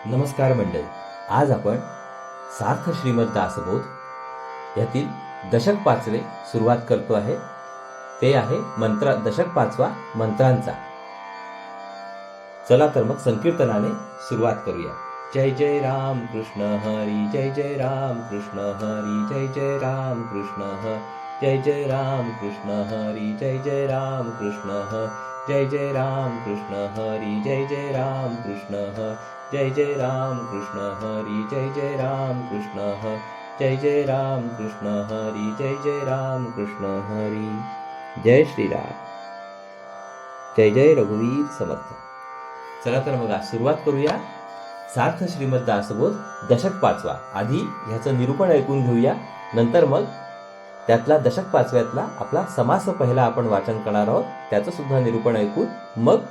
नमस्कार मंडळी. आज आपण सार्थ श्रीमद दासबोध यातील दशक 5वे सुरुवात करतो आहे. ते आहे दशक 5वा मंत्रांचा. चला तर मग संकीर्तनाने सुरुवात करूया. जय जय राम कृष्ण हरी, जय जय राम कृष्ण हरी, जय जय राम कृष्ण जय जय राम कृष्ण हरी, जय जय राम कृष्ण जय जय राम कृष्ण हरी, जय जय राम कृष्ण जय जय राम कृष्ण हरी, जय जय राम कृष्ण जय जय राम कृष्ण हरी, जय जय राम कृष्ण हरी. जय श्रीराम. जय जय रघुवीर समर्थ. चला तर मग आज सुरुवात करूया. सार्थ श्रीमद दासबोध दशक 5वा. आधी ह्याचं निरूपण ऐकून घेऊया, नंतर मग त्यातला दशक 5व्यातला आपला समास पहिला आपण वाचन करणार आहोत. त्याचं सुद्धा निरूपण ऐकून मग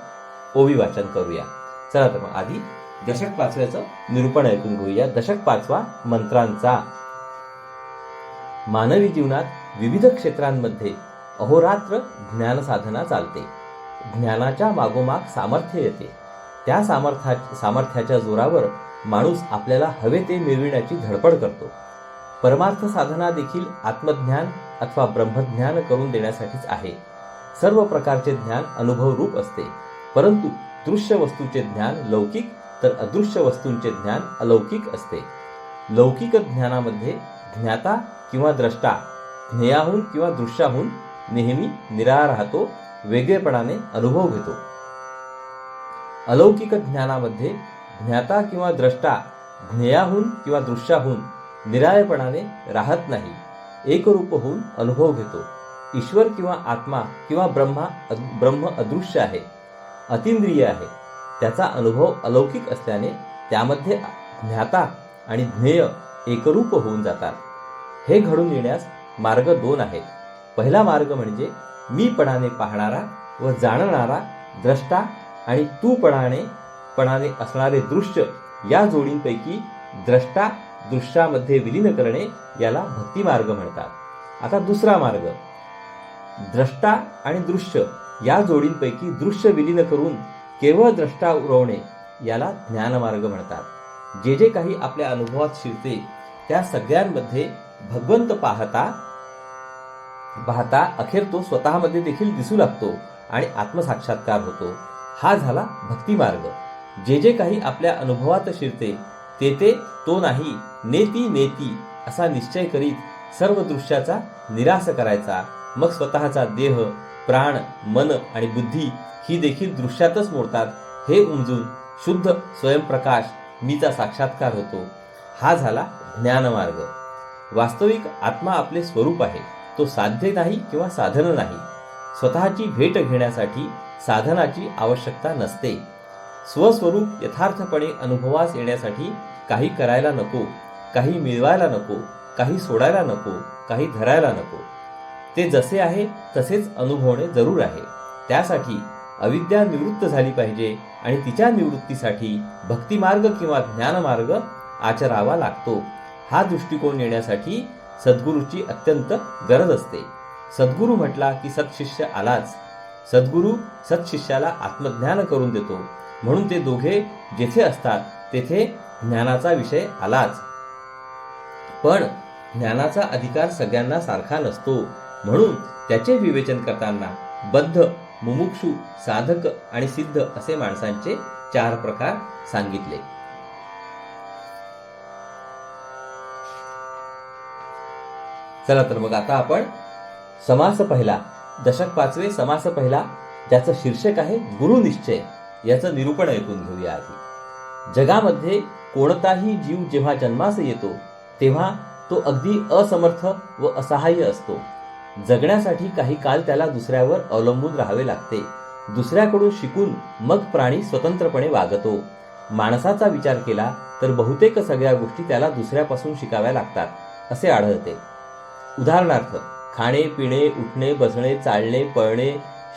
ओवी वाचन करूया. चला तर मग आधी दशक 5व्याचं निरूपण ऐकून घेऊया. दशक 5वा मंत्रांचा. मानवी जीवनात विविध क्षेत्रांमध्ये अहोरात्र ज्ञान साधना चालते. ज्ञानाच्या मागोमाग सामर्थ्य येते. त्या सामर्थ्याच्या जोरावर माणूस आपल्याला हवे ते मिळविण्याची धडपड करतो. परमार्थ साधना देखील आत्मज्ञान अथवा ब्रह्मज्ञान करून देण्यासाठीच आहे. सर्व प्रकारचे ज्ञान अनुभवरूप असते, परंतु दृश्य वस्तूचे ज्ञान लौकिक तर अदृश्य वस्तूंचे ज्ञान अलौकिक असते. लौकिक ज्ञानामध्ये ज्ञाता किंवा द्रष्टा ज्ञेयाहून किंवा दृश्याहून नेहमी निराळा राहतो, वेगळेपणाने अनुभव घेतो. अलौकिक ज्ञानामध्ये ज्ञाता किंवा द्रष्टा ज्ञेयाहून किंवा दृश्याहून निराळेपणाने राहत नाही, एकरूप होऊन अनुभव घेतो. ईश्वर किंवा आत्मा किंवा ब्रह्म अदृश्य आहे, अतींद्रिय आहे. त्याचा अनुभव अलौकिक असल्याने त्यामध्ये ज्ञाता आणि ज्ञेय एकरूप होऊन जातात. हे घडून येण्यास मार्ग 2 आहेत. पहिला मार्ग म्हणजे मीपणाने पाहणारा व जाणणारा द्रष्टा आणि तूपणाने असणारे दृश्य या जोडींपैकी द्रष्टा दृश्यामध्ये विलीन करणे, याला भक्ती मार्ग म्हणतात. आता दुसरा मार्ग, द्रष्टा आणि दृश्य या जोडींपैकी दृश्य विलीन करून केवळ द्रष्टा उरवणे, याला ज्ञानमार्ग म्हणतात. जे जे काही आपल्या अनुभवात शिरते त्या सगळ्यांमध्ये भगवंत पाहता अखेर तो स्वतःमध्ये देखील दिसू लागतो आणि आत्मसाक्षात्कार होतो. हा झाला भक्ती मार्ग. जे जे काही आपल्या अनुभवात शिरते ते तो नाही, नेती नेती असा निश्चय करीत सर्व दृश्याचा निराश करायचा. मग स्वतःचा देह, प्राण, मन आणि बुद्धी ही देखील दृश्यातच मोडतात. हे उमजून शुद्ध स्वयंप्रकाश मीचा साक्षात्कार होतो. हा झाला ज्ञानमार्ग. वास्तविक आत्मा आपले स्वरूप आहे, तो साध्य नाही किंवा साधन नाही. स्वतःची भेट घेण्यासाठी साधनाची आवश्यकता नसते. स्वस्वरूप यथार्थपणे अनुभवास येण्यासाठी काही करायला नको, काही मिळवायला नको, काही सोडायला नको, काही धरायला नको. ते जसे आहे तसेच अनुभवणे जरूर आहे. त्यासाठी अविद्या निवृत्त झाली पाहिजे आणि तिच्या निवृत्तीसाठी भक्तिमार्ग किंवा ज्ञानमार्ग आचरावा लागतो. हा दृष्टिकोन येण्यासाठी सद्गुरूची अत्यंत गरज असते. सद्गुरू म्हटला की सत्शिष्य आलाच. सद्गुरू सत्शिष्याला आत्मज्ञान करून देतो, म्हणून ते दोघे जेथे असतात तेथे ज्ञानाचा विषय आलाच. पण ज्ञानाचा अधिकार सगळ्यांना सारखा नसतो, म्हणून त्याचे विवेचन करताना बद्ध, मुमुक्षु, साधक आणि सिद्ध असे माणसांचे 4 प्रकार सांगितले. चला तर मग आता आपण समास पहिला, दशक 5वे समास पहिला, ज्याचं शीर्षक आहे गुरुनिश्चय, याचं निरूपण ऐकून घेऊया. आधी जगामध्ये कोणताही जीव जेव्हा जन्मास येतो तेव्हा तो अगदी असमर्थ व असहाय्य असतो. जगण्यासाठी काही काल त्याला दुसऱ्यावर अवलंबून राहावे लागते. दुसऱ्याकडून शिकून मग प्राणी स्वतंत्रपणे वागतो. माणसाचा विचार केला तर बहुतेक सगळ्या गोष्टी त्याला दुसऱ्यापासून शिकाव्या लागतात असे आढळते. उदाहरणार्थ, खाणे, पिणे, उठणे, बसणे, चालणे, पळणे,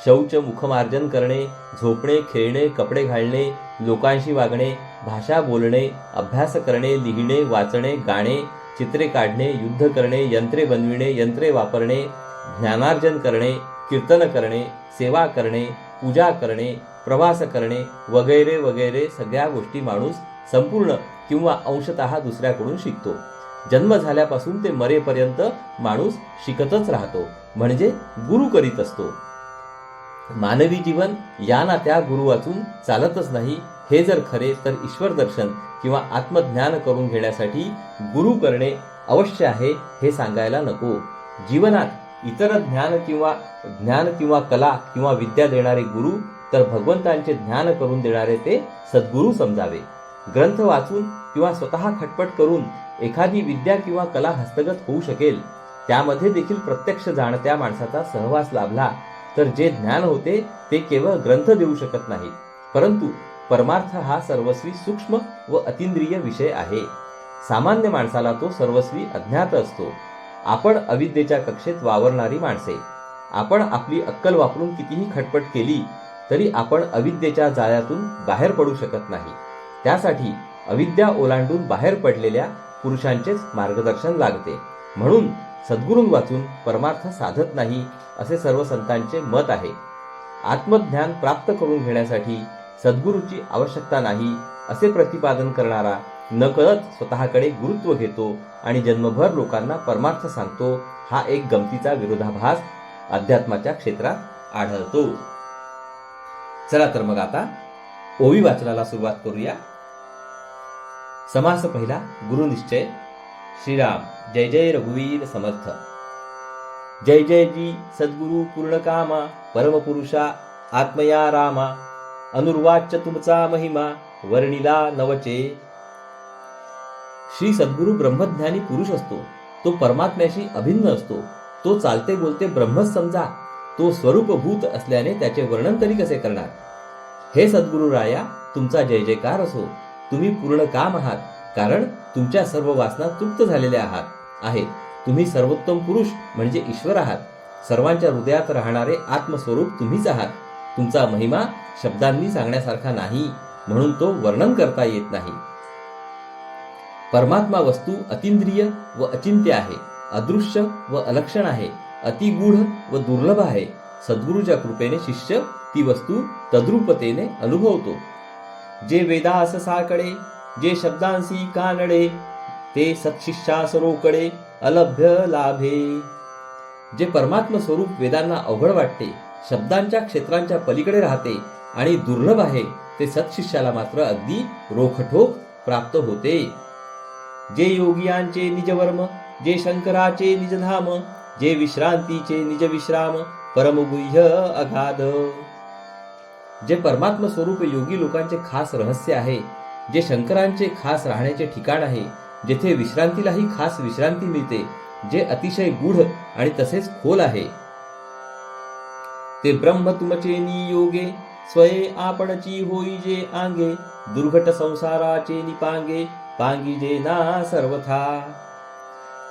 शौच, मुखमार्जन करणे, झोपणे, खेळणे, कपडे घालणे, लोकांशी वागणे, भाषा बोलणे, अभ्यास करणे, लिहिणे, वाचणे, गाणे, चित्रे काढणे, युद्ध करणे, यंत्रे बनविणे, यंत्रे वापरणे, ज्ञानार्जन करणे, कीर्तन करणे, सेवा करणे, पूजा करणे, प्रवास करणे वगैरे वगैरे सगळ्या गोष्टी माणूस संपूर्ण किंवा अंशतः दुसऱ्याकडून शिकतो. जन्म झाल्यापासून ते मरेपर्यंत माणूस शिकतच राहतो, म्हणजे गुरु करीत असतो. मानवी जीवन या ना त्या गुरु वाचून चालतच नाही. हे जर खरे तर ईश्वर दर्शन किंवा आत्मज्ञान करून घेण्यासाठी गुरु करणे अवश्य आहे हे सांगायला नको. जीवनात इतर ज्ञान किंवा कला किंवा विद्या देणारे गुरु तर भगवंतांचे ज्ञान करून देणारे ते सद्गुरू समजावे. ग्रंथ वाचून किंवा स्वतः खटपट करून एखादी विद्या किंवा कला हस्तगत होऊ शकेल. त्यामध्ये देखील प्रत्यक्ष जाणत्या माणसाचा सहवास लाभला तर जे ज्ञान होते ते केवळ ग्रंथ देऊ शकत नाहीत, परंतु परमार्थ हा सर्वस्वी सूक्ष्म व अतींद्रिय विषय आहे. सामान्य माणसाला तो सर्वस्वी अज्ञात असतो. आपण अविद्येच्या कक्षेत वावरणारी माणसे. आपण आपली अक्कल वापरून कितीही खटपट केली तरी आपण अविद्येच्या जाळ्यातून बाहेर पडू शकत नाही. त्यासाठी अविद्या ओलांडून बाहेर पडलेल्या पुरुषांचेच मार्गदर्शन लागते. म्हणून सद्गुरूं वाचून परमार्थ साधत नाही असे सर्व संतांचे मत आहे. आत्मज्ञान प्राप्त करून घेण्यासाठी सद्गुरूची आवश्यकता नाही असे प्रतिपादन करणारा नकळत स्वतःकडे गुरुत्व घेतो आणि जन्मभर लोकांना परमार्थ सांगतो. हा एक गमतीचा विरोधाभास अध्यात्माच्या क्षेत्रात आढळतो. चला तर मग आता ओवी वाचनाला सुरुवात करूया. समास पहिला, गुरुनिश्चय. श्रीराम जय जय रघुवीर समर्थ. जय जय जी सद्गुरु पूर्णकामा, परमपुरुषा आत्मया रामा. अनुर्वाच्य तुमचा महिमा, वर्णिला नवचे. श्री सद्गुरु ब्रह्मज्ञानी पुरुष असतो. तो परमात्म्याशी अभिन्न असतो. तो चालते बोलते ब्रह्मच समजा. तो स्वरूपभूत असल्याने त्याचे वर्णन तरी कसे करणार. हे सद्गुरु राया, तुमचा जय जयकार असो. तुम्ही पूर्ण काम आहात, कारण तुमच्या सर्व वासना तृप्त झालेल्या आहेत. तुम्ही सर्वोत्तम पुरुष म्हणजे ईश्वर आहात. सर्वांच्या हृदयात राहणारे आत्मस्वरूप तुम्हीच आहात. तुमचा महिमा शब्दांनी सांगण्यासारखा नाही, म्हणून तो वर्णन करता येत नाही. परमात्मा वस्तू अतींद्रिय व अचिंत्य आहे. अदृश्य व अलक्षण आहे. अतिगूढ व दुर्लभ आहे. सद्गुरूच्या कृपेने शिष्य ती वस्तू तद्रूपतेने अनुभवतो. जे वेदास साकडे, जे शब्दांसी कानडे, ते सत्शिष्यास रोकडे अलभ्य लाभे. जे परमात्म स्वरूप वेदांना अवघड वाटते, शब्दांच्या क्षेत्रांच्या पलीकडे राहते आणि दुर्लभ आहे, ते सत्शिष्याला मात्र अगदी रोखठोक प्राप्त होते. जे योगियांचे निजवर्म, जे शंकराचे निजधाम, जे विश्रांतीचे निज विश्राम, परमगुह्य अगाध. जे परमात्म स्वरूप योगी लोकांचे खास रहस्य आहे, जे शंकरांचे खास राहण्याचे ठिकाण आहे, जेथे विश्रांतीलाही खास विश्रांती मिळते, जे अतिशय गूढ आणि तसेच खोल आहे. ते ब्रह्म तुमचे नियोगे, स्वये आपणची होई जे आंगे, दुर्घट संसाराचे निपांगे, पांगी जे ना सर्वथा.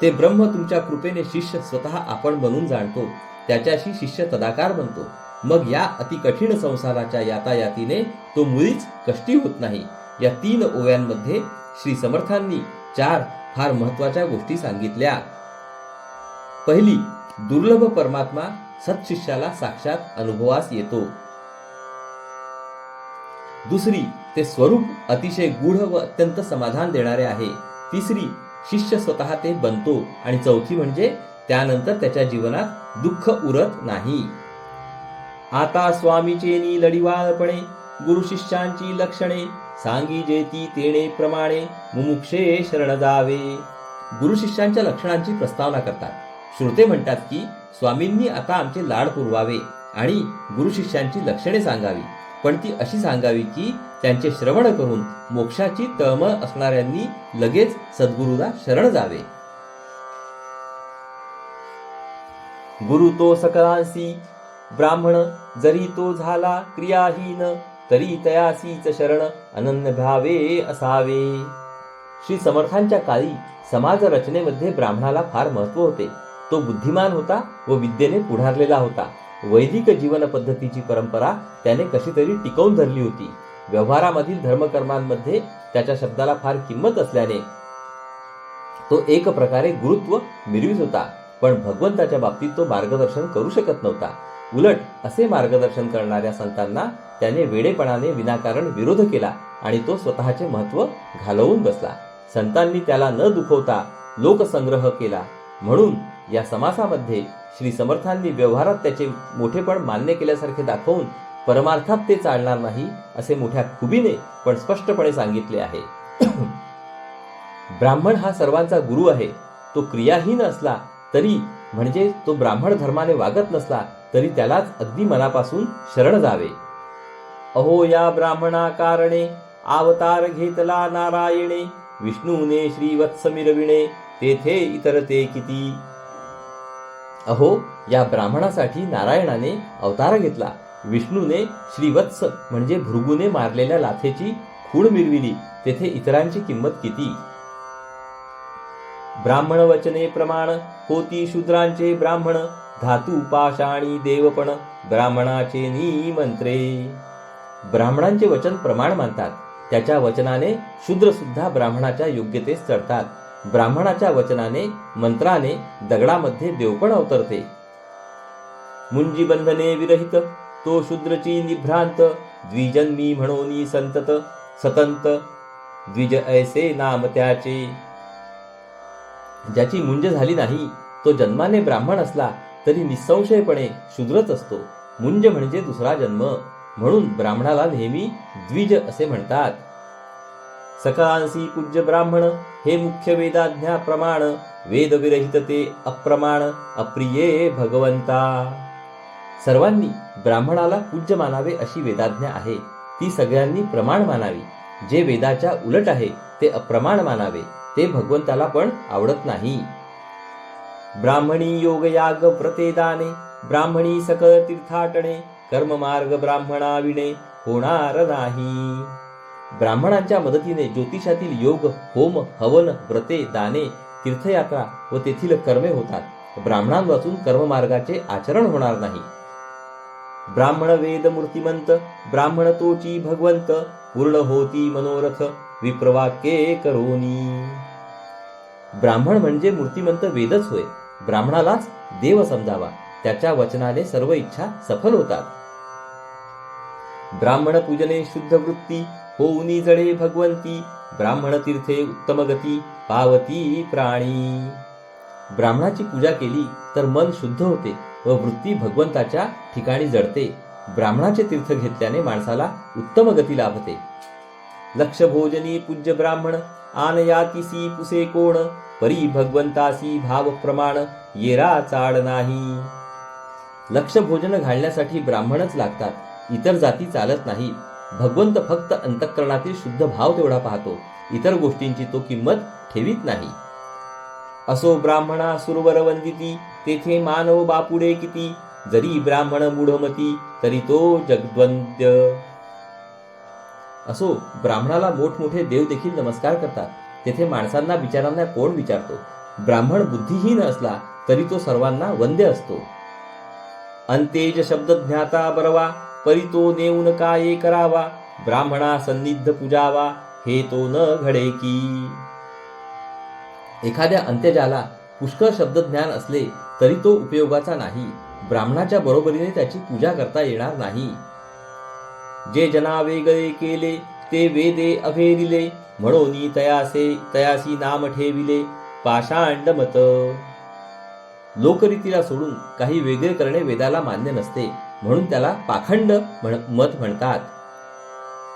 ते ब्रह्म तुमच्या कृपेने शिष्य स्वतः आपण बनून जाणतो, त्याच्याशी शिष्य तदाकार बनतो. मग या अति कठीण संसाराच्या यातायातीने तो मुळीच कष्टी होत नाही. या 3 ओव्यांमध्ये श्री समर्थांनी 4 फार महत्वाच्या गोष्टी सांगितल्या. पहिली, दुर्लभ परमात्मा सत्शिष्याला साक्षात अनुभवास येतो. दुसरी, ते स्वरूप अतिशय गूढ व अत्यंत समाधान देणारे आहे. तिसरी, शिष्य स्वतः ते बनतो. आणि चौथी म्हणजे त्यानंतर त्याच्या जीवनात दुःख उरत नाही. आता स्वामीचे नी लढिवाळपणे, गुरु शिष्यांची लक्षणे, सांगी जेती तेणे प्रमाणे, मुमुक्षे शरण जावे. गुरु शिष्यांच्या लक्षणांची प्रस्तावना करतात. श्रोते म्हणतात की स्वामींनी आता आमचे लाड पुरवावे आणि गुरु शिष्यांची लक्षणे सांगावी, पण ती अशी सांगावी की त्यांचे श्रवण करून मोक्षाची तळमळ असणाऱ्यांनी लगेच सद्गुरूला शरण जावे. गुरु तो सकळांसी, ब्राह्मण जरी तो झाला क्रियाहीन, तरी तयासीच शरण अनन्य भावे असावे. श्री समर्थांच्या काळी समाज रचनेमध्ये ब्राह्मणाला फार महत्व होते. तो बुद्धिमान होता व विद्येने पुढारलेला होता. वैदिक जीवन पद्धतीची परंपरा त्याने कशी तरी टिकवून धरली होती. व्यवहारामधील धर्मकर्मांमध्ये त्याच्या शब्दाला फार किंमत असल्याने तो एक प्रकारे गुरुत्व मिरवीत होता, पण भगवंताच्या बाबतीत तो मार्गदर्शन करू शकत नव्हता. उलट असे मार्गदर्शन करणाऱ्या संतांना त्याने वेडेपणाने विनाकारण विरोध केला आणि तो स्वतःचे महत्त्व घालवून बसला. संतांनी त्याला न दुखवता लोकसंग्रह केला. म्हणून या समासामध्ये श्री समर्थांनी व्यवहारात त्याचे मोठेपण मान्य केल्यासारखे दाखवून परमार्थात ते चालणार नाही असे मोठ्या खुबीने पण स्पष्टपणे सांगितले आहे. ब्राह्मण हा सर्वांचा गुरु आहे. तो क्रियाहीन असला तरी, म्हणजे तो ब्राह्मण धर्माने वागत नसला तरी त्यालाच अगदी मनापासून शरण जावे. अहो या ब्राह्मणा कारणे अवतार घेतला नारायणे, विष्णूने श्रीवत्स मिरविणे तेथे इतर ते किती. अहो या ब्राह्मणासाठी नारायणाने अवतार घेतला, विष्णूने श्रीवत्स म्हणजे भृगूने मारलेल्या लाथेची खूण मिरविली, तेथे इतरांची किंमत किती. ब्राह्मण वचने प्रमाण होती शूद्रांचे ब्राह्मण, धातू पाषाणी देवपण ब्राह्मणाचे निमंत्रे. ब्राह्मणांचे वचन प्रमाण मानतात, त्याच्या वचनाने शूद्र सुद्धा ब्राह्मणाच्या योग्यतेस चढतात. ब्राह्मणाच्या वचनाने मंत्राने दगडामध्ये देवपण अवतरते. मुंजी बंधने विरहित तो शूद्रची निभ्रांत, द्विजन्मी म्हणोनी संतत सतंत द्विज ऐसे नाम त्याचे. ज्याची मुंज झाली नाही तो जन्माने ब्राह्मण असला तरी निसंशयपणे शूद्रच असतो. मुंज म्हणजे दुसरा जन्म, म्हणून ब्राह्मणाला नेहमी द्विज असे म्हणतात. सकळांसी पूज्य ब्राह्मण हे मुख्य वेदाज्ञा प्रमाण, वेद विरहित ते अप्रमाण अप्रिये भगवंता. सर्वांनी ब्राह्मणाला पूज्य मानावे अशी वेदाज्ञा आहे, ती सगळ्यांनी प्रमाण मानावी. जे वेदाच्या उलट आहे ते अप्रमाण मानावे, ते भगवंताला पण आवडत नाही. ब्राह्मणी योग याग व्रतेदाने, ब्राह्मणी सकळ तीर्थाटणे, कर्ममार्ग ब्राह्मणा विणे होणार नाही. ब्राह्मणांच्या मदतीने ज्योतिषातील योग, होम, हवन, व्रते, दाने, तीर्थयात्रा व तेथील कर्मे होतात. ब्राह्मणांपासून कर्ममार्गाचे आचरण होणार नाही. ब्राह्मण वेद मूर्तिमंत, ब्राह्मण तोची भगवंत, पूर्ण होती मनोरथ विप्रवाक्ये करोनी. ब्राह्मण म्हणजे मूर्तिमंत वेदच होय. ब्राह्मणालाच देव समजावा, त्याच्या वचनाने सर्व इच्छा सफल होतात. ब्राह्मण पूजने शुद्ध वृत्ती, होऊनी जळे भगवंती, ब्राह्मण तीर्थे उत्तम गती पावती प्राणी. ब्राह्मणाची पूजा केली तर मन शुद्ध होते व वृत्ती भगवंताच्या ठिकाणी जडते. ब्राह्मणाचे तीर्थ घेतल्याने माणसाला उत्तम गती लाभते. लक्ष भोजनी पूज्य ब्राह्मण, आनयातीसी पुसे कोण, परी भगवंतासी भाव प्रमाण येरा चाड नाही. लक्ष भोजन घालण्यासाठी ब्राह्मणच लागतात, इतर जाती चालत नाही. भगवंत फक्त अंतःकरणातील शुद्ध भाव तेवढा पाहतो, इतर गोष्टींची तो किंमत ठेवीत नाही. असो ब्राह्मणा सुरवर वंदिती, तेथे मानव बापुडे किती, जरी ब्राह्मण मूढमती तरी तो जगद्वंद्य. असो ब्राह्मणाला मोठमोठे देव देखील नमस्कार करतात, तेथे माणसांना बिचारांना कोण विचारतो. ब्राह्मण बुद्धिहीन असला तरी तो सर्वांना वंद्य असतो. अंतेज शब्द ज्ञाता बरवा, परी तो नेऊन काय करावा, ब्राह्मणा सन्निध पूजावा हे तो न घडे की. एखाद्या अंत्यजाला पुष्कळ शब्दज्ञान असले तरी तो उपयोगाचा नाही. ब्राह्मणाच्या बरोबरीने त्याची पूजा करता येणार नाही. जे जना वेगळे केले ते वेदे अभेदिले, म्हणून तयासी नाम ठेविले पाषांड मत. लोकरीतीला सोडून काही वेगळे करणे वेदाला मान्य नसते, म्हणून त्याला पाखंड मत म्हणतात.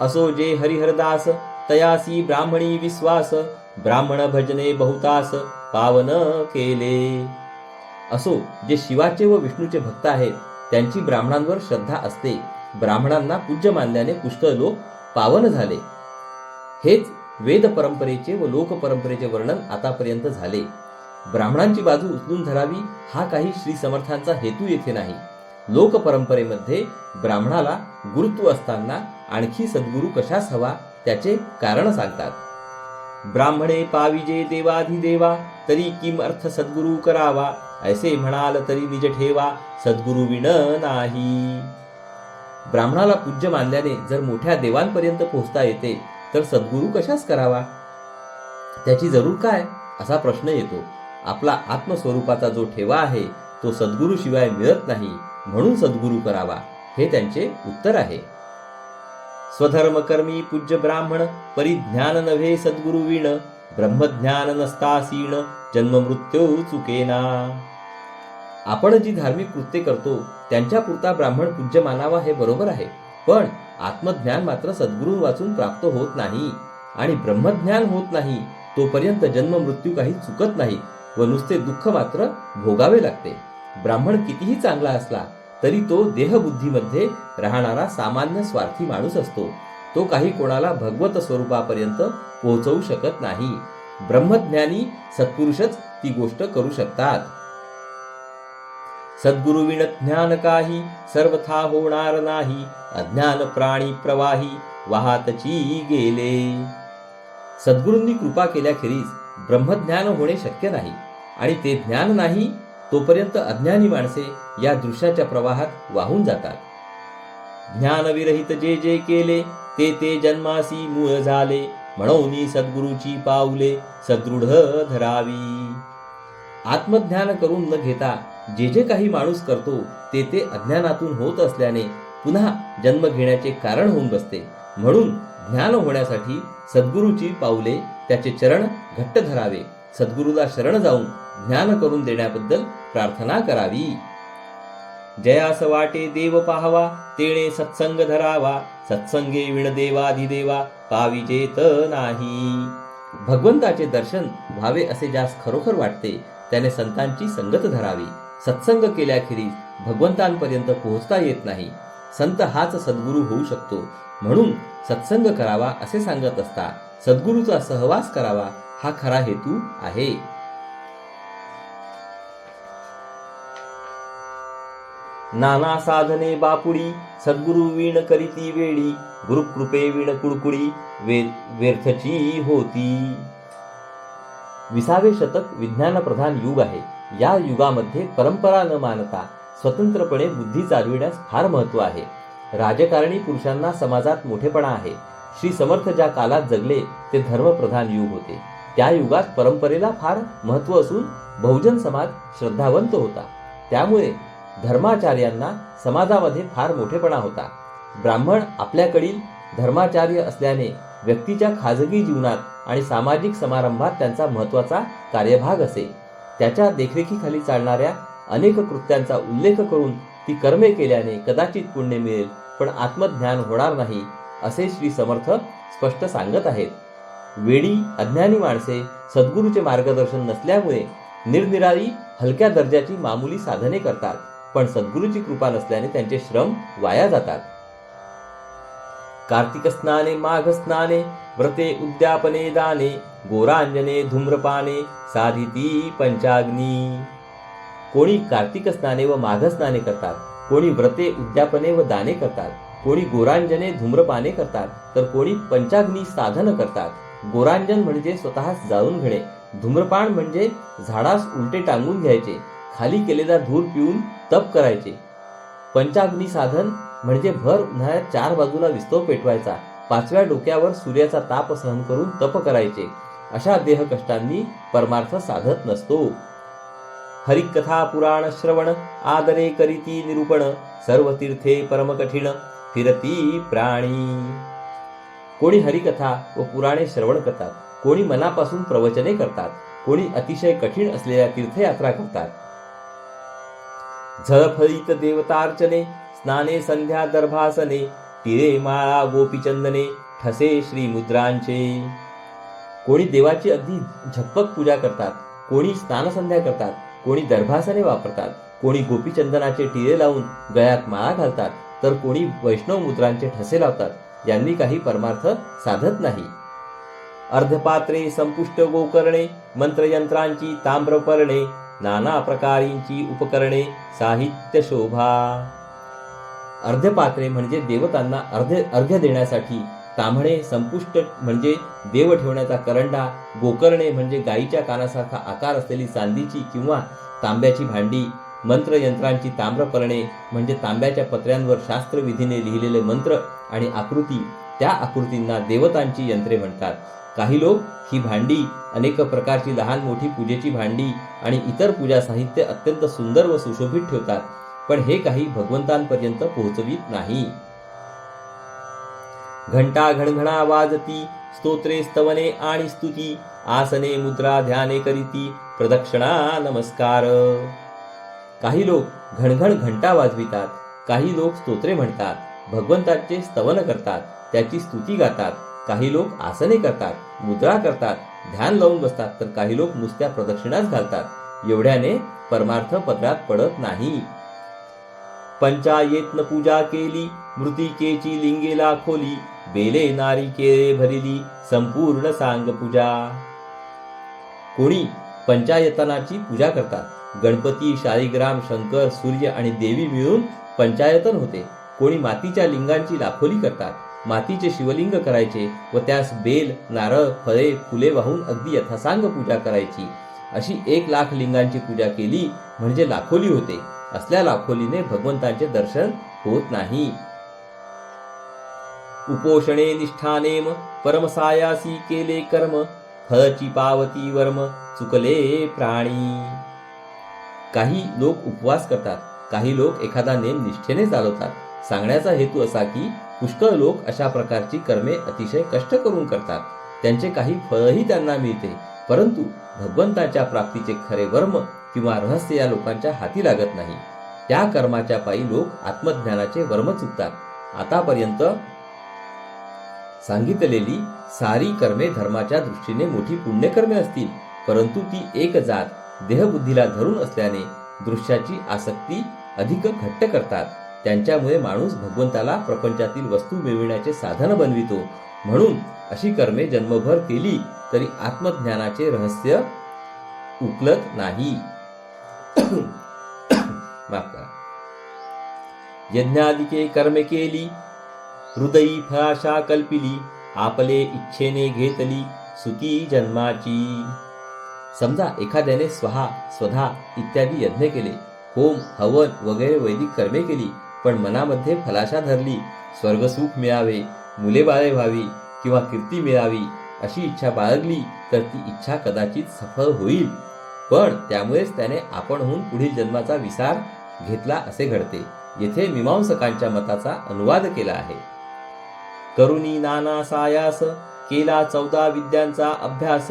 असो जे हरिहरदास, तयासी ब्राह्मणी विश्वास, ब्राह्मण भजने बहुतास पावन केले. असो जे शिवाचे व विष्णूचे भक्त आहेत, त्यांची ब्राह्मणांवर श्रद्धा असते. ब्राह्मणांना पूज्य मानल्याने पुष्कळ लोक पावन झाले. हेच वेद परंपरेचे व लोक परंपरेचे वर्णन आतापर्यंत झाले. ब्राह्मणांची बाजू उचलून धरावी हा काही श्री समर्थांचा हेतू येथे नाही. लोक परंपरेमध्ये ब्राह्मणाला गुरुत्व असताना आणखी सद्गुरू कशास हवा त्याचे कारण सांगतात. ब्राह्मणे पाविजे देवाधिदेवा, तरी किम अर्थ सद्गुरू करावा, ऐसे म्हणाल तरी निज ठेवा सद्गुरू विण नाही. ब्राह्मणाला पूज्य मानल्याने जर मोठ्या देवांपर्यंत पोहोचता येते तर सद्गुरू कशास करावा, त्याची जरूर काय असा प्रश्न येतो. आपला आत्मस्वरूपाचा जो ठेवा आहे तो सद्गुरू शिवाय मिळत नाही, म्हणून सद्गुरू करावा हे त्यांचे उत्तर आहे. स्वधर्मकर्मी पूज्य ब्राह्मण, परिज्ञान नव्हे सद्गुरु विण, ब्रह्मज्ञान नसतासीण, जन्ममृत्यू चुकेना. आपण जी धार्मिक कृत्ये करतो त्यांच्यापुरता ब्राह्मण पूज्य मानावा हे बरोबर आहे, पण आत्मज्ञान मात्र सद्गुरू वाचून प्राप्त होत नाही आणि ब्रह्मज्ञान होत नाही तोपर्यंत जन्म मृत्यू काही चुकत नाही व नुसते दुःख मात्र भोगावे लागते. ब्राह्मण कितीही चांगला असला तरी तो देहबुद्धीमध्ये राहणारा सामान्य स्वार्थी माणूस असतो. तो काही कोणाला भगवत स्वरूपापर्यंत पोहोचवू शकत नाही. ब्रह्मज्ञानी सत्पुरुषच ती गोष्ट करू शकतात. सद्गुरु विण ज्ञान काही, सर्वथा होणार नाही, अज्ञान प्राणी प्रवाही, वाहतची गेले. सद्गुरूंनी कृपा केल्याखेरीज ब्रह्मज्ञान होणे शक्य नाही आणि ते ज्ञान नाही तोपर्यंत अज्ञानी माणसे या दृश्याच्या प्रवाहात वाहून जातात. ज्ञानविरहित जे जे केले, ते ते जन्मासी मूळ झाले, म्हणून सद्गुरूची पाऊले सदृढ धरावी. आत्मज्ञान करून न घेता जे जे काही माणूस करतो ते ते अज्ञानातून होत असल्याने पुन्हा जन्म घेण्याचे कारण होऊन बसते. म्हणून ज्ञान होण्यासाठी सद्गुरूची पाऊले, त्याचे चरण घट्ट धरावे, सद्गुरूला शरण जाऊन ज्ञान करून देण्याबद्दल प्रार्थना करावी. जयास वाटे देव पाहावा, तेणे सत्संग धरावा, सत्संगे विण देवाधिदेवा, पाविजेत नाही. भगवंताचे दर्शन व्हावे असे ज्यास खरोखर वाटते त्याने संतांची संगत धरावी. सत्संग केल्याखेरीज भगवंतांपर्यंत पोहोचता येत नाही. संत हाच सद्गुरू होऊ शकतो. म्हणून सत्संग करावा असे सांगत असता सद्गुरूचा सहवास करावा हा खरा हेतू आहे. नाना साधने बापुडी, सद्गुरु वीण करीती वेळी, गुरुकृपे वीण कुडकुडी, व्यर्थची होती. 20वे शतक विज्ञानप्रधान युग आहे. या युगामध्ये परंपरा न मानता स्वतंत्रपणे बुद्धी चालविण्यास फार महत्त्व आहे. राजकारणी पुरुषांना समाजात मोठेपणा आहे. श्री समर्थ ज्या कालात जगले ते धर्मप्रधान युग होते. त्या युगात परंपरेला फार महत्त्व असून बहुजन समाज श्रद्धावंत होता. त्यामुळे धर्माचार्यांना समाजामध्ये फार मोठेपणा होता. ब्राह्मण आपल्याकडील धर्माचार्य असल्याने व्यक्तीच्या खाजगी जीवनात आणि सामाजिक समारंभात त्यांचा महत्त्वाचा कार्यभाग असे. त्याच्या देखरेखीखाली चालणाऱ्या अनेक कृत्यांचा उल्लेख करून ती कर्मे केल्याने कदाचित पुण्य मिळेल, पण आत्मज्ञान होणार नाही असे श्री समर्थ स्पष्ट सांगत आहेत. वेडी अज्ञानी माणसे सद्गुरूचे मार्गदर्शन नसल्यामुळे निरनिराळी हलक्या दर्जाची मामूली साधने करतात, पण सद्गुरूची कृपा नसल्याने त्यांचे श्रम वाया जातात. कार्तिक स्नाने माघ स्नाने, व्रते उद्यापने दाने, गोरांजने धूम्रपाने, साधिती पंचाग्नी. कोणी कार्तिक स्नाने व माघ स्नाने करतात, कोणी व्रते उद्यापने व दाने करतात, कोणी गोरांजने धूम्रपाने करतात, तर कोणी पंचाग्नी साधन करतात. गोरांजन म्हणजे स्वतःच जाळून घेणे, धूम्रपान म्हणजे झाडास उलटे टांगून घ्यायचे, खाली केलेला धूर पिऊन तप करायचे. पंचाग्नी साधन म्हणजे भर उन्हाळ्यात 4 बाजूला विस्तव पेटवायचा, 5व्या डोक्यावर सूर्याचा ताप सहन करून तप करायचे. अशा देहकष्टांनी परमार्थ साधत नसतो. हरिकथा पुराण श्रवण, आदरे करीती निरूपण, सर्व तीर्थे परम कठीण, फिरती प्राणी. कोणी हरिकथा व पुराणे श्रवण करतात, कोणी मनापासून प्रवचने करतात, कोणी अतिशय कठीण असलेल्या तीर्थयात्रा करतात. झळफळीत देवतार्चने, स्नाने संध्या दर्भासने, तिरे माळा गोपीचंदने, ठसे श्री मुद्रांचे. कोणी देवाची अगदी झकपक पूजा करतात, कोणी स्नानसंध्या करतात, कोणी दर्भासने वापरतात, कोणी गोपीचंदनाचे टिळे लावून गळ्यात माळा घालतात, तर कोणी वैष्णव मुद्रांचे ठसे लावतात. यांनी काही परमार्थ साधत नाही. अर्धपात्रे संपुष्ट गोकर्णे, मंत्रयंत्रांची ताम्रपर्णे, नाना प्रकारींची उपकरणे, साहित्य शोभा. अर्धपात्रे म्हणजे देवतांना अर्घ्य देण्यासाठी, तांबणे संपुष्ट म्हणजे देव ठेवण्याचा करंडा, गोकर्णे म्हणजे गायीच्या कानासारखा आकार असलेली चांदीची किंवा तांब्याची भांडी, मंत्रयंत्रांची ताम्रपर्णे म्हणजे तांब्याच्या पत्र्यांवर शास्त्रविधीने लिहिलेले मंत्र आणि आकृती, त्या आकृतींना देवतांची यंत्रे म्हणतात. काही लोक ही भांडी, अनेक प्रकारची लहान मोठी पूजेची भांडी आणि इतर पूजा साहित्य अत्यंत सुंदर व सुशोभित ठेवतात, पण हे काही भगवंतांपर्यंत पोहोचवित नाही. घंटा घणघणा वाजती, स्तोत्रे स्तवने आणि स्तुती, आसने मुद्रा ध्याने करीती, प्रदक्षिणा नमस्कार. काही लोक घणघण घंटा वाजवितात, काही लोक स्तोत्रे म्हणतात, भगवंताचे स्तवन करतात, त्याची स्तुती गातात, काही लोक आसने करतात, मुद्रा करतात, ध्यान लावून बसतात, तर काही लोक नुसत्या प्रदक्षिणाच घालतात. एवढ्याने परमार्थ पदरात पडत नाही. पंचायतन पूजा केली, मृतिकेची लिंगेला खोली, बेले नारिकेळे भरिली, संपूर्ण सांग पूजा. कोणी पंचायतनाची पूजा करतात. गणपती, शालिग्राम, शंकर, सूर्य आणि देवी मिळून पंचायतन होते. कोणी मातीच्या लिंगांची लाखोली करतात. मातीचे शिवलिंग करायचे व त्यास बेल, नारळ, फळे, फुले वाहून अगदी यथासांग पूजा करायची. अशी 1,00,000 लिंगांची पूजा केली म्हणजे लाखोली होते. असल्या लाखोलीने भगवंतांचे दर्शन होत नाही. उपोषणे निष्ठानेम, परमसायासी केले कर्म, फळची पावती वर्म, चुकले प्राणी. काही लोक उपवास करतात, काही लोक एखादा नेम निष्ठेने चालवतात. सांगण्याचा हेतू असा की पुष्कळ लोक अशा प्रकारची कर्मे अतिशय कष्ट करून करतात. त्यांचे काही फळही त्यांना मिळते, परंतु भगवंताच्या प्राप्तीचे खरे वर्म किंवा रहस्य या लोकांच्या हाती लागत नाही. त्या कर्माच्या पायी लोक आत्मज्ञानाचे वर्म चुकतात. आतापर्यंत सांगितलेली सारी कर्मे धर्माच्या दृष्टीने मोठी पुण्यकर्मे असतील, परंतु ती एक जात देहबुद्धीला धरून असल्याने दृश्याची आसक्ती अधिक घट्ट करतात. त्यांच्यामुळे माणूस भगवंताला प्रपंचातील वस्तू मिळविण्याचे साधन बनवितो. म्हणून अशी कर्मे जन्मभर केली तरी आत्मज्ञानाचे रहस्य उकलत नाही. माफ करा. यज्ञादिके कर्मे केली, हृदयी फळाशा कल्पिली, आपले इच्छेने घेतली सुती जन्माची. समजा एखाद्याने स्वहा, स्वधा इत्यादी यज्ञ केले, होम, हवन वगैरे वैदिक कर्मे केली, पण मनामध्ये फलाशा धरली, स्वर्गसुख मिळावे, मुले बाळे व्हावी किंवा कीर्ती मिळावी अशी इच्छा बाळगली, तर ती इच्छा कदाचित सफळ होईल, पण त्यामुळेच त्याने आपणहून पुढील जन्माचा विसार घेतला असे घडते. येथे मीमांसकांच्या मताचा अनुवाद केला आहे. करुणी नाना सायास, केला 14 विद्यांचा अभ्यास,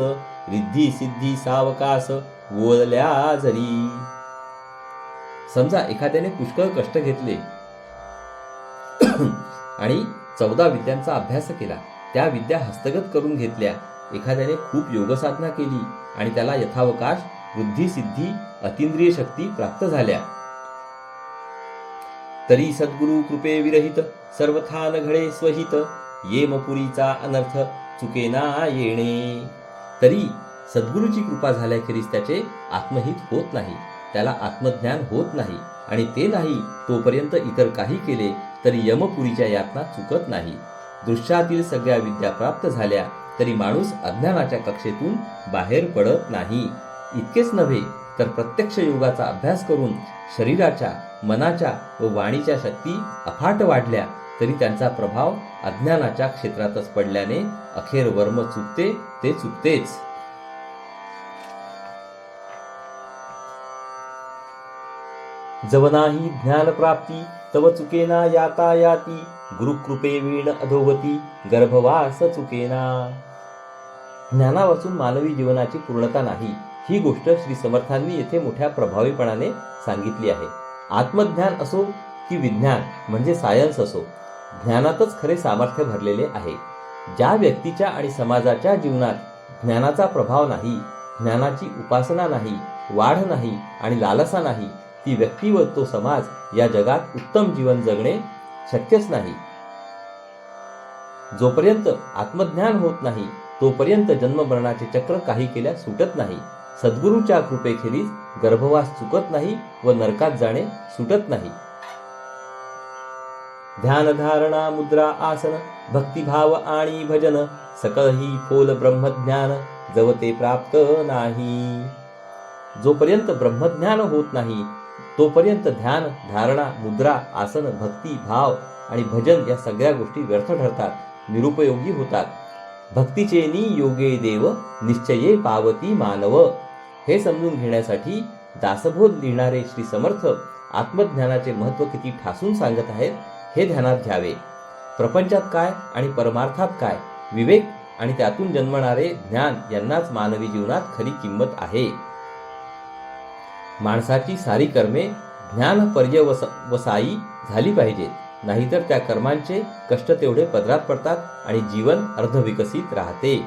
रिद्धी सिद्धी सावकास, वोळल्या जरी. समजा एखाद्याने पुष्कळ कष्ट घेतले आणि 14 विद्यांचा अभ्यास केला, त्या विद्या हस्तगत करून घेतल्या. एखाद्याने खूप योगसाधना केली आणि त्याला यथावकाश बुद्धी सिद्धी अतींद्रिय शक्ती प्राप्त झाल्या, तरी सद्गुरु कृपे विरहित सर्वथा न घडे स्वहित, येमपुरीचा अनर्थ चुकेना येणे. तरी सद्गुरूची कृपा झाल्याखेरीज त्याचे आत्महित होत नाही, त्याला आत्मज्ञान होत नाही, आणि ते नाही तोपर्यंत इतर काही केले तरी यमपुरीच्या यातना चुकत नाही. दृश्यातील सगळ्या विद्या प्राप्त झाल्या तरी माणूस अज्ञानाच्या कक्षेतून बाहेर पडत नाही. इतकेच नव्हे तर प्रत्यक्ष योगाचा अभ्यास करून शरीराच्या, मनाच्या व वाणीच्या शक्ती अफाट वाढल्या तरी त्यांचा प्रभाव अज्ञानाच्या क्षेत्रातच पडल्याने अखेर वर्म चुकते ते चुकतेच. जवनाही ज्ञान प्राप्ती, तव चुकेना यातायाती, गुरुकृपे वीण अधोगती, गर्भवास चुकेना. ज्ञानावाचून मानवी जीवनाची पूर्णता नाही, ही गोष्ट श्री समर्थांनी येथे मोठ्या प्रभावीपणाने सांगितली आहे. आत्मज्ञान असो की विज्ञान म्हणजे सायन्स असो, ज्ञानातच खरे सामर्थ्य भरलेले आहे. ज्या व्यक्तीच्या आणि समाजाच्या जीवनात ज्ञानाचा प्रभाव नाही, ज्ञानाची उपासना नाही, वाढ नाही आणि लालसा नाही, ती व्यक्ती व तो समाज या जगात उत्तम जीवन जगणे शक्यच नाही. जोपर्यंत आत्मज्ञान होत नाही तोपर्यंत जन्ममरणाचे चक्र काही केल्या सुटत नाही. सद्गुरूच्या कृपेखेरीज गर्भवास चुकत नाही व नरकात जाणे सुटत नाही. ध्यान, धारणा, मुद्रा, आसन, भक्तिभाव आणि भजन सकळही फोल ब्रह्मज्ञान, जवते प्राप्त नाही. जोपर्यंत ब्रह्मज्ञान होत नाही तोपर्यंत ध्यान, धारणा, मुद्रा, आसन, भक्ती, भाव आणि भजन या सगळ्या गोष्टी व्यर्थ ठरतात, निरुपयोगी होतात. भक्तीचेनी योगे देव, निश्चये पावती मानव. हे समजून घेण्यासाठी दासबोध लिहिणारे श्री समर्थ आत्मज्ञानाचे महत्त्व किती ठासून सांगत आहेत हे ध्यानात घ्यावे. प्रपंचात काय आणि परमार्थात काय, विवेक आणि त्यातून जन्मणारे ज्ञान यांनाच मानवी जीवनात खरी किंमत आहे. माणसाची सारी कर्मे ज्ञान पर्यवसायी झाली पाहिजेत, नाहीतर त्या कर्मांचे कष्ट तेवढे पदरात पडतात आणि जीवन अर्धविकसित राहते.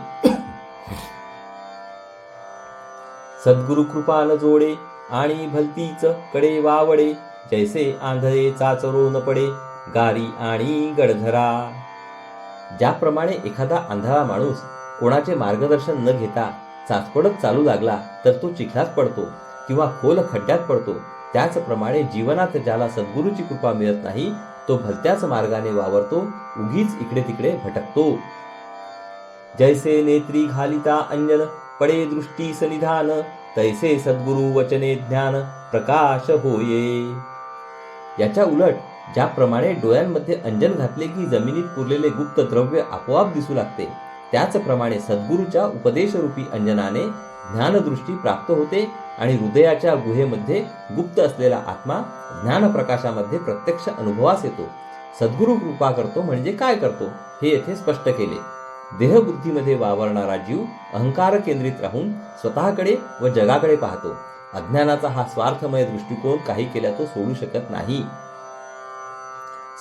सद्गुरु कृपा न जोडे आणि भलतीच कडे वावडे, जैसे आंधळे चाचरो न पडे गारी आणि गडधरा. ज्याप्रमाणे एखादा आंधळा माणूस कोणाचे मार्गदर्शन न घेता चाचपडत चालू लागला तर तो चिखलात पडतो किंवा खोल खड्ड्यात पडतो, त्याचप्रमाणे जीवनात ज्याला सद्गुरूची कृपा मिळत नाही तो भलत्याच मार्गाने वावरतो, उगीच इकडे तिकडे भटकतो. जैसे नेत्री घालिता अंजन पडे दृष्टी सनिधान, तैसे सद्गुरु वचने ज्ञान प्रकाश होये. याच्या उलट ज्याप्रमाणे डोळ्यांमध्ये अंजन घातले की जमिनीत पुरलेले गुप्त द्रव्य आपोआप दिसू लागते, त्याचप्रमाणे सद्गुरूच्या उपदेशरूपी अंजनाने ज्ञानदृष्टी प्राप्त होते आणि हृदयाच्या गुहेमध्ये गुप्त असलेला आत्मा ज्ञानप्रकाशामध्ये प्रत्यक्ष अनुभवास येतो. सद्गुरू कृपा करतो म्हणजे काय करतो हे येथे स्पष्ट केले. देहबुद्धीमध्ये वावरणारा जीव अहंकार केंद्रित राहून स्वतःकडे व जगाकडे पाहतो. अज्ञानाचा हा स्वार्थमय दृष्टिकोन काही केल्या तो सोडू शकत नाही.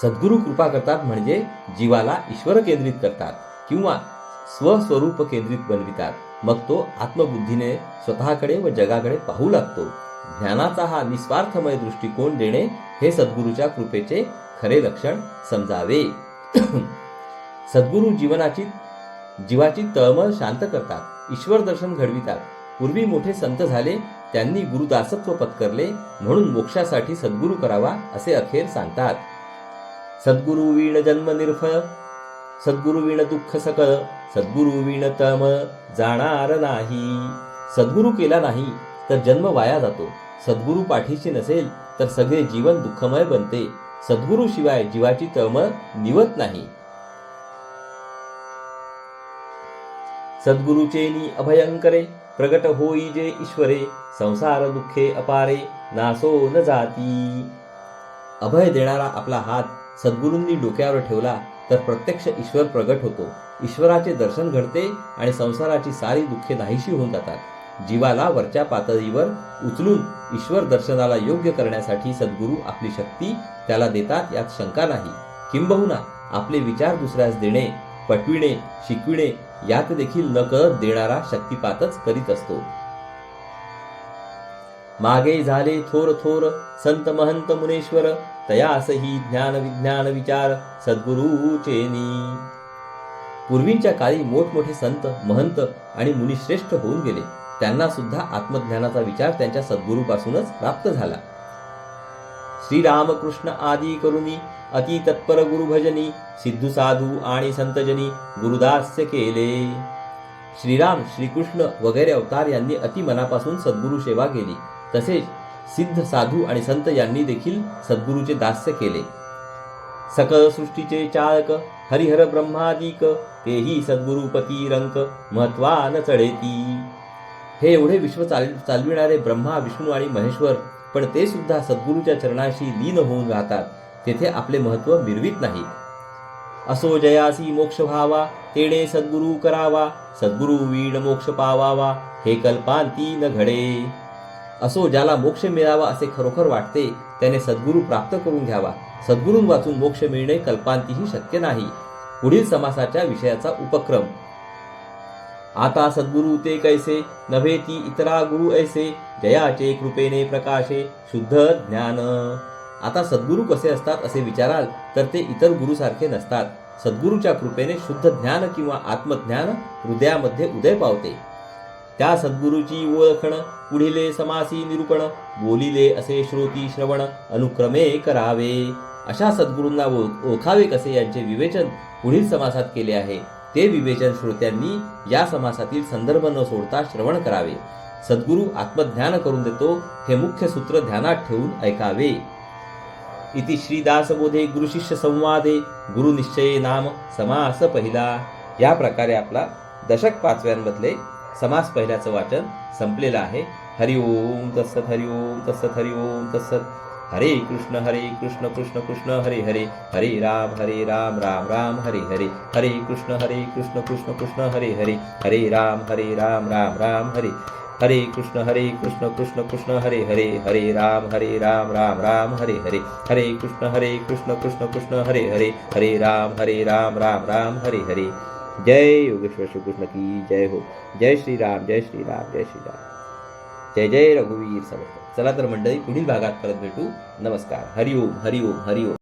सद्गुरू कृपा करतात म्हणजे जीवाला ईश्वर केंद्रित करतात किंवा स्वस्वरूप केंद्रित बनवितात. मग तो आत्मबुद्धीने स्वतःकडे व जगाकडे पाहू लागतो. ज्ञानाचा हा निस्वार्थमय दृष्टिकोन देणे हे सद्गुरूच्या कृपेचे खरे लक्षण समजावे. सद्गुरू जीवाची तळमळ शांत करतात, ईश्वर दर्शन घडवितात. पूर्वी मोठे संत झाले, त्यांनी गुरुदासत्व पत्करले, म्हणून मोक्षासाठी सद्गुरू करावा असे अखेर सांगतात. सद्गुरू वीण जन्म निर्फळ, सद्गुरू वीण दुःख सकळ, सद्गुरू वीण तळमळ जाणार नाही. सद्गुरू केला नाही तर जन्म वाया जातो. सद्गुरू पाठीशी नसेल तर सगळे जीवन दुःखमय बनते. सद्गुरू शिवाय जीवाची तळमळ निवत नाही. सद्गुरूचेनी अभयंकरे प्रगट होई जे ईश्वरे, संसार दुःखे अपारे नासो न जाती. अभय देणारा आपला हात सद्गुरूंनी डोक्यावर ठेवला तर प्रत्यक्ष ईश्वर प्रगट होतो. ईश्वराचे दर्शन घडते आणि संसाराची सारी दुःखे नाहीशी होऊन जातात. जीवाला वरच्या पातळीवर उचलून ईश्वर दर्शनाला योग्य करण्यासाठी सद्गुरू आपली शक्ती त्याला देतात, यात शंका नाही. किंबहुना आपले विचार दुसऱ्यास देणे, पटविणे, शिकविणे यात देखील नकळत देणारा शक्तिपातच करीत असतो. मागे झाले थोर थोर संत महंत मुनेश्वर, तयासही ज्ञान विज्ञान विचार सद्गुरूचेनी. पूर्वीच्या काळी मोठमोठे संत महंत आणि मुनिश्रेष्ठ होऊन गेले. त्यांना सुद्धा आत्मज्ञानाचा विचार त्यांच्या सद्गुरूपासूनच प्राप्त झाला. श्रीरामकृष्ण आदी करुणी अति तत्पर गुरुभजनी, सिद्धू साधू आणि संतजनी गुरुदास्य केले. श्रीराम, श्रीकृष्ण वगैरे अवतार यांनी अति मनापासून सद्गुरू सेवा केली. तसेच सिद्ध साधू आणि संत यांनी देखील सद्गुरूचे दास्य केले. सकळ सृष्टीचे चाळक हरिहर ब्रह्मादिक, तेही सद्गुरुपती रंक महत्वान चढेती. हे एवढे विश्व चालविणारे ब्रह्मा, विष्णू आणि महेश्वर, पण ते सुद्धा सद्गुरूच्या चरणाशी लीन होऊन राहतात. तेथे आपले महत्व मिरवीत नाही. असो जयासी मोक्ष व्हावा, तेणे सद्गुरू करावा, सद्गुरू वीण मोक्ष पावावा, हे कल्पांती न घडे. असो ज्याला मोक्ष मिळावा असे खरोखर वाटते, त्याने सद्गुरू प्राप्त करून घ्यावा. सद्गुरून वाचून मोक्ष मिळणे कल्पांतीही शक्य नाही. पुढील समासाच्या विषयाचा उपक्रम. आता सद्गुरू ते कैसे, नव्हे ती इतरा गुरु ऐसे, जयाचे कृपेने प्रकाशे शुद्ध ज्ञान. आता सद्गुरू कसे असतात असे विचाराल तर ते इतर गुरुसारखे नसतात. सद्गुरूच्या कृपेने शुद्ध ज्ञान किंवा आत्मज्ञान हृदयामध्ये उदय पावते. त्या सद्गुरूची ओळखण पुढिले समासी निरूपण, बोलिले असे श्रोती श्रवण अनुक्रमे करावे. अशा सद्गुरूंना ओळखावे कसे यांचे विवेचन पुढील समासात केले आहे. ते विवेचन श्रोत्यांनी या समासातील संदर्भ न सोडता श्रवण करावे. सद्गुरू आत्मज्ञान करून देतो हे मुख्य सूत्र ध्यानात ठेवून ऐकावे. इति श्रीदासबोधे गुरुशिष्य संवादे गुरुनिश्चये नाम समास पहिला. या प्रकारे आपला दशक 5व्यांमधले समास पहिल्याचं वाचन संपलेलं आहे. हरिओम तत्सत, हरिओम तत्सत, हरिओम तत्सत. हरे कृष्ण कृष्ण कृष्ण हरे हरे, हरे राम राम राम हरे हरे, हरे कृष्ण कृष्ण कृष्ण हरे हरे, हरे राम राम राम हरे, हरे कृष्ण कृष्ण कृष्ण हरे हरे, हरे राम राम राम हरे हरे, हरे कृष्ण कृष्ण कृष्ण हरे हरे, हरे राम राम हरे हरे। जय योगेश्वर श्री कृष्ण की जय हो। जय श्रीराम जय श्रीराम जय श्रीराम। जय जय रघुवीर समर्थ। चला तर मंडळी, पुढील भागात परत भेटू। नमस्कार. हरिओम हरिओम हरिओम.